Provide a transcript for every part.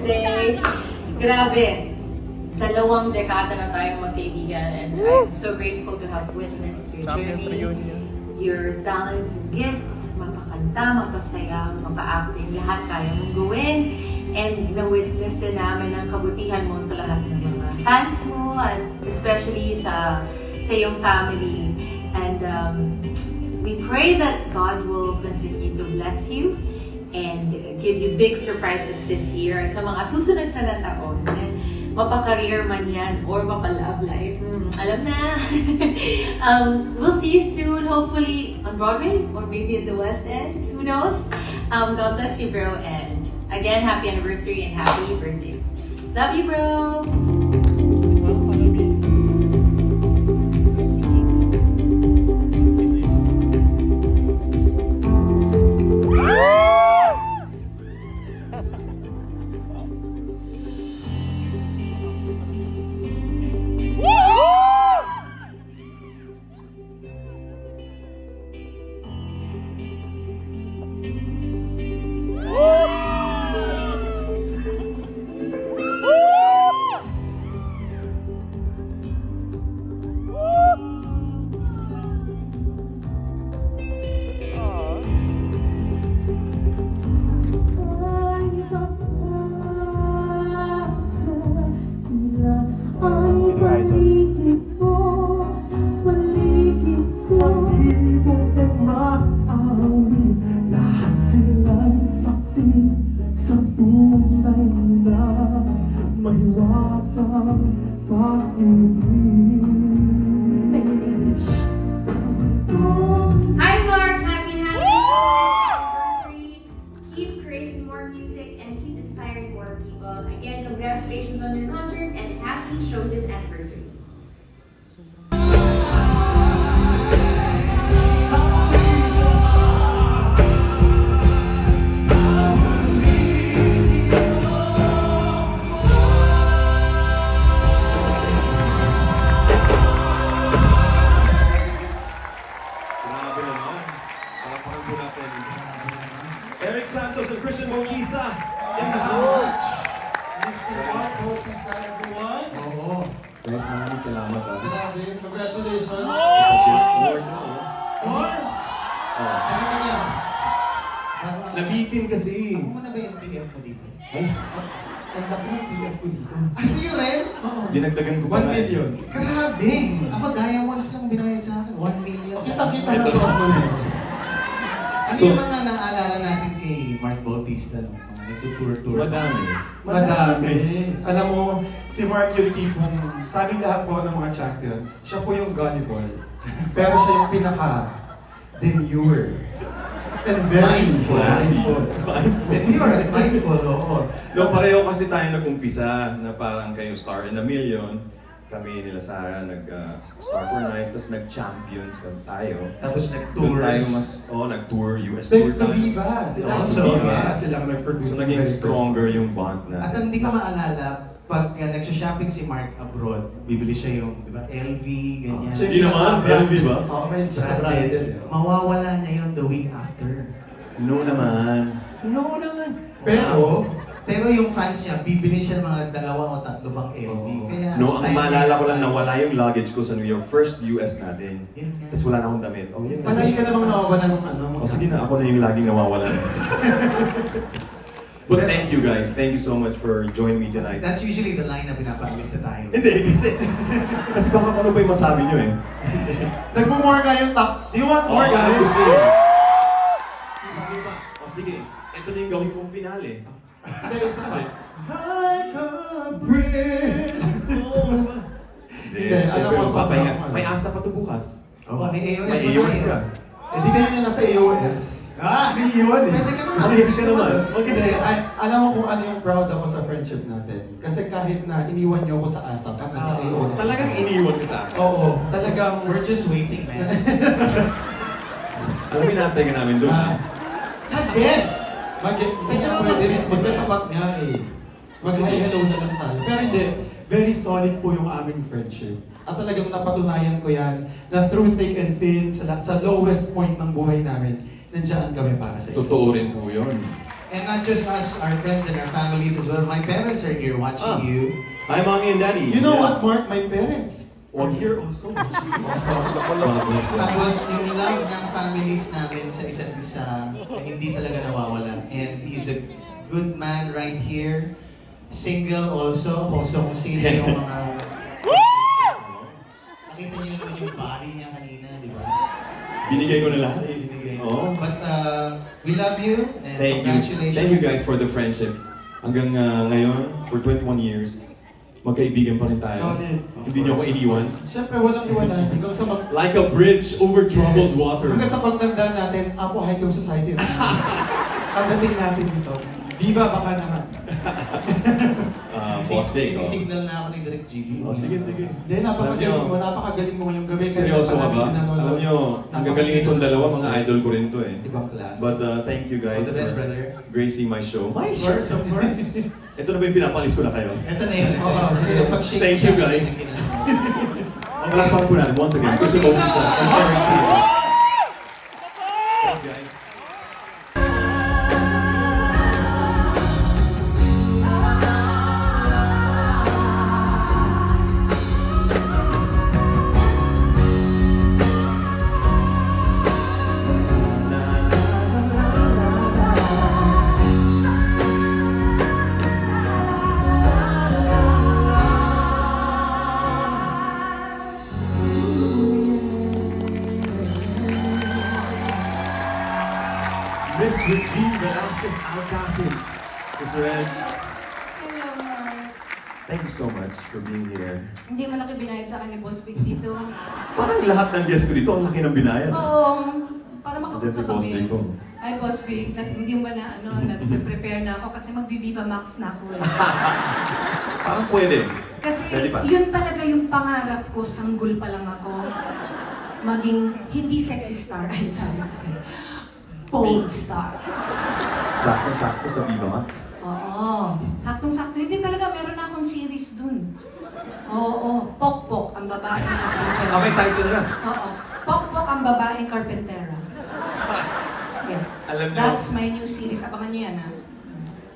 birthday! Grabe! 2 dekada na tayong magkaibigan and I'm so grateful to have witnessed your journey, your talents and gifts, mapakanta, mapasaya, mapa-acting, lahat kaya mong gawin. And na-witness din namin ang kabutihan mo sa lahat ng mga fans mo at especially sa iyong family. And we pray that God will continue to bless you and give you big surprises this year at sa mga susunod na taon. Mapa-career man yan or mapa-love life. Alam na. We'll see you soon, hopefully on Broadway or maybe at the West End. Who knows? God bless you, bro. And again, happy anniversary and happy birthday. Love you, bro. Hi Mark, happy anniversary. Keep creating more music and keep inspiring more people. Again, congratulations on your concert and happy showbiz anniversary. Eric Santos and Christian Bautista in the house. Mr. Mark Bautista, everyone. Oo. Guys, maraming salamat ha. Grabe, congratulations. Sa guest award na oh. Or, Oh. niya. Nabitin kasi. Ako mo na ba yung TF mo dito? Ay, Ang laki ng TF ko dito. Ah, sa'yo rin? Oo. dinagdagan ko pa 1 million. Grabe! Ako diamonds lang binayad sa akin. 1 million. Kita-kita na Ito. ako na. Ano So- yung mga naaalala natin kay Mark Bautista? No? Mga nagtutour-tour. Madami. Madami. Alam mo, si Mark yung tipong, sa aming lahat po ng mga champions, siya po yung gullible. Pero siya yung pinaka-demure. And very Mindful. Demure at mindful, oo. No, pareho kasi tayo nag-umpisa na parang kayo Star in a Million. Kami nila Sarah nag-Star for Night, tapos nag-champions tayo. Tapos Doon tayo nag-tours. nag-tour, US Thanks tour to tayo. Viva. Sila Oh, si so, Viva. yeah. Silang nag-produce. So ng naging very stronger Christmas. yung bond na. At hindi ko maalala, pag nagsha-shopping si Mark abroad, bibili siya yung, di ba, LV, ganyan. Siya yung Hindi naman, pinaka-branded. LV ba? Oo, may siya sa Branded. branded. Mawawala niya yun the week after. No naman. No naman. Pero yung fans niya, bibili siya ng mga 2 o 3 bang LV. Kaya, No, ang style maalala ko niya. lang nawala yung luggage ko sa New York. First US natin. Yun nga. Tapos wala na akong damit. Oh, yun. Palagi ka namang nawawala ng ano. O sige na, ako na yung laging nawawala. But thank you guys. Thank you so much for joining me tonight. That's usually the line na pinapalista tayo. Hindi, kasi baka kung ano pa yung masabi nyo eh. Nagmo-more nga yung top. Do you want more, Oh, guys? gusto nyo. Gusto nyo ba? O sige, ito na yung gawin kong finale. Hindi, isa pa. Like a bridge over. Hindi, Hindi, syempre alam mo, magpapahinga. sobrang- May asa pa to bukas. Oh, may AOS May pa AOS tayo. ka. Eh, di kayo na nasa AOS. Ah! Hindi yun eh. Pwede ka naman. Mag-guess ka naman. Mag-guess Hindi, ka. alam mo kung ano yung proud ako sa friendship natin. Kasi kahit na iniwan niyo ako sa ASAP at nasa AOS. Talagang iniwan ka sa akin. Oo, talagang... We're just waiting, man. Alam mo, inaantay ka namin doon. Yes! Magkatapat nga eh. Mag-hi hello na lang tayo. Pero hindi, very solid po yung aming friendship. At talagang napatunayan ko yan na through thick and thin, sa lowest point ng buhay namin, nandiyan kami para sa isa't Totoo isa. rin po yun. And not just us, our friends and our families as well. My parents are here watching Ah. you. Hi, Mommy and Daddy. You know Yeah. what, Mark? My parents are here also watching you. Also, God bless them. tapos yung love ng families namin sa isa't isa ay hindi talaga nawawala. And he's a good man right here. Single also. Also kung sino yung mga... Nakita niyo naman yung body niya kanina, di ba? Binigay ko na lahat eh. Binigay. Oo. But we love you and Thank you. congratulations. Thank you guys for the friendship. Hanggang ngayon, for 21 years, magkaibigan pa rin tayo. Solid. Hindi niyo ako iniwan. Siyempre, walang iwanan. Hanggang sa Like a bridge over troubled water. Hanggang sa pagtanda natin, Apo High Society. Pagdating natin dito, Viva baka naman. Boss Big. Oh. Signal na ako ni Direk GB. Oh, sige, sige. Hindi, napakagaling mo yung gabi. Seryoso ka ba? Alam nyo, ang gagaling itong dalawa, mga idol ko rin to eh. Ibang class. But thank you All guys the best, for brother. gracing my show. My Of show? course, of course. Ito na ba yung pinapalis ko na kayo? Ito na yun. Oo, sige, pag-shake Thank you, guys. Wala pa po natin. Once again, Christian Bautista and Eric Caesar. Thanks guys. Miss Regine Velasquez Alcacid. Miss Reg, Hello, Mark. thank you so much for being here. Hindi mo laki binayad sa akin ni Boss Big dito. Parang lahat ng guest ko dito, ang laki ng binayad. Oo, para Diyan si makapunta Boss Big ko. Ay, Boss Big, hindi mo ba na, nag-prepare na ako kasi mag-Viva Max na ako. Parang pwede. Kasi Pwede pa. yun talaga yung pangarap ko, sanggol pa lang ako. Maging hindi sexy star, ay sorry kasi, bold star. Sakto-sakto sa Viva Max. Oo, saktong-sakto. Hindi talaga, meron na akong series dun. Oo, Pokpok, ang babaeng carpentera. May title na. Oo, Pokpok, ang babaeng carpentera. Yes. Alam niyo- That's my new series. Abangan niyo yan, ha?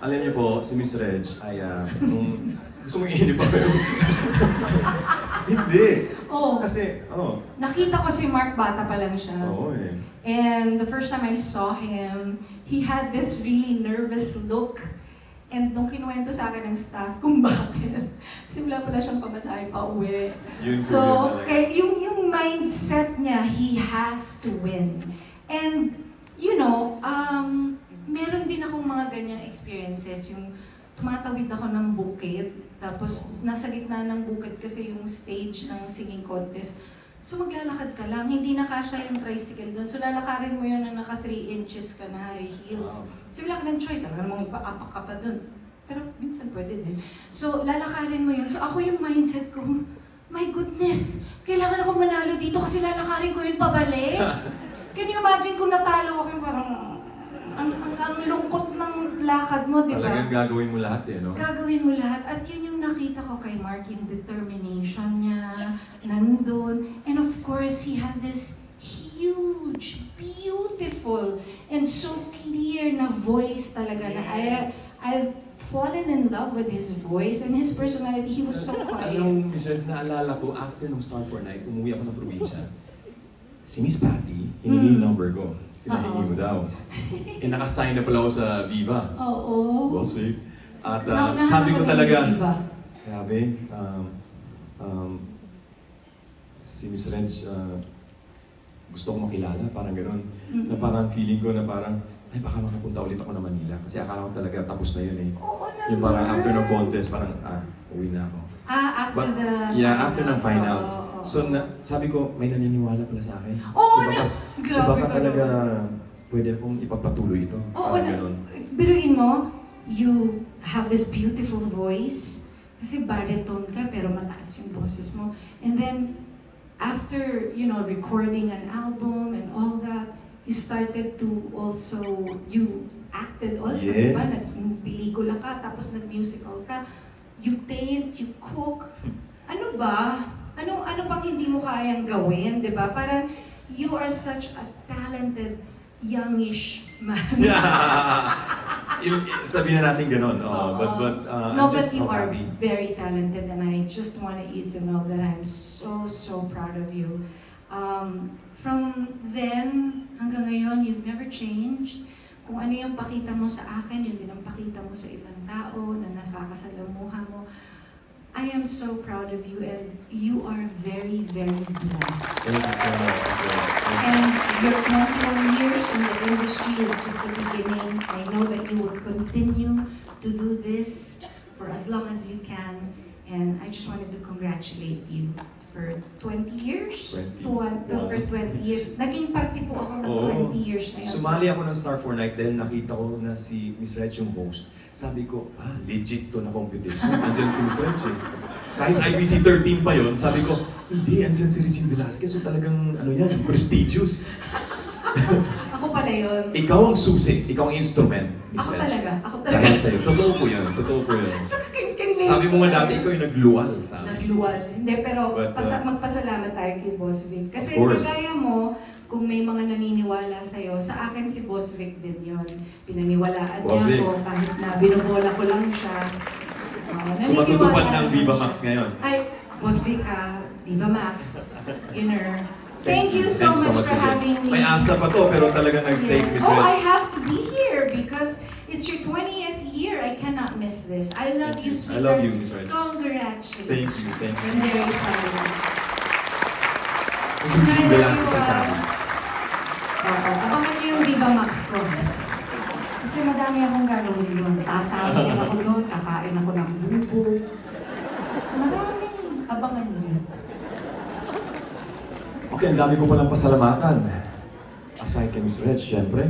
Alam niyo po, si Miss Reg ay, nung gusto mong ihinip pa kayo. Hindi. Oo. Kasi, Nakita ko si Mark, bata pa lang siya. oo eh. And the first time I saw him, he had this really nervous look. And nung kinuwento sa akin ng staff kung bakit, simula pala siyang pamasahe pa uwi. Yun po So, yun talaga. kaya yung mindset niya, he has to win. And, you know, meron din akong mga ganyang experiences. Yung tumatawid ako ng bukid, tapos nasa gitna ng bukid kasi yung stage ng singing contest. So maglalakad ka lang, hindi na kasya yung tricycle doon. So lalakarin mo yun na naka 3 inches ka na high heels. Wow. So wala ka ng choice, alam mo ipaapak ka pa doon. Pero minsan pwede din. So lalakarin mo yun. So ako yung mindset ko, my goodness, kailangan ako manalo dito kasi lalakarin ko yun pabalik. Can you imagine kung natalo ako yung parang, ang lungkot ng lakad mo, di ba? Talagang gagawin mo lahat eh, no? Gagawin mo lahat. At yun yung nakita ko kay Mark, yung determination niya, nandun. And of course, he had this huge, beautiful, and so clear na voice talaga na I've fallen in love with his voice and his personality. He was so quiet. Anong Mrs. naalala ko, after nung Star for Night, umuwi ako ng probinsya. Si Miss Patty, hiningi yung number ko. Pinahingi mo daw. Nakasign na pala ako sa Viva. Oo. Boss Wave. At Nahanap sabi ko na talaga, yung diva. grabe, si Miss Reg, gusto kong makilala, parang gano'n. Na parang feeling ko na parang, ay baka makapunta ulit ako na Manila. Kasi akala ko talaga tapos na yun eh. Oo naman. Yung parang after ng contest, parang, uwi na ako. After But, the yeah, after ng finals. Oo. So, sabi ko, may naniniwala pala sa akin. Oo so, baka, na! so, Grabe baka ka talaga naman. pwede akong ipagpatuloy ito. Oo Parang na. ganun. Biruin mo, you have this beautiful voice. Kasi baritone ka, pero mataas yung boses mo. And then, after, recording an album and all that, you started to also, you acted also, Yes. diba? Nag-pelikula ka, tapos nag-musical ka. You paint, you cook. Ano ba? Ano pang hindi mo kayang gawin, diba? Parang, you are such a talented, youngish man. Sabihin na natin ganun. But No, I'm but just you so are happy. very talented, and I just wanted you to know that I'm so proud of you. From then hanggang ngayon, you've never changed. Kung ano yung pakita mo sa akin, yun din ang pakita mo sa ibang tao na nakakasalamuha mo. I am so proud of you, and you are very blessed. Thank you so much. as well. Thank you. And your 21 years in the industry is just the beginning. I know that you will continue to do this for as long as you can. And I just wanted to congratulate you for 20 years. 20. For 20 years. Naging party po ako ng Oo. 20 years na yun. Sumali ako ng Star for Night dahil nakita ko na si Miss Reg yung host. Sabi ko, legit to na competition. Andyan si Miss Reg eh. Kahit IBC 13 pa yon, sabi ko, hindi, andyan si Regine Velasquez. So talagang, ano yan, prestigious. Ako pala yun. Ikaw ang susi, ikaw ang instrument, Miss Ako Reg. talaga. Ako talaga. Dahil sa'yo. Totoo po yan. Sabi mo nga dati, ikaw yung nagluwal sa akin. Nagluwal. Hindi, pero But, magpasalamat tayo kay Boss Vic. Kasi Of course. kagaya mo, kung may mga naniniwala sa'yo, sa akin si Boss Vic din yun. Pinaniwalaan Boss niya Vic. ako kahit na binubola ko lang siya. So matutupad naniniwala ng naman Viva siya. Max ngayon. Ay, Boss Vic Viva Max, inner. Thank you so Thanks much for Miss Reg. having me. May asa pa to, pero talagang nag-stay si Miss Oh, I Reg. have to be here because it's your 20th year. I cannot miss this. I love you, I sweetheart. love you, Miss Reg. Congratulations. Thank you, thank you. I'm very proud of you. Miss Regine Velasquez ang tawag. Oo, abangan niyo yung Viva Max ko. Kasi madami akong gagawin doon. Tatawin ako doon, kakain ako ng bubo. Maraming abangan niyo. Okay, ang dami ko palang pasalamatan. Aside kay Miss Reg, syempre.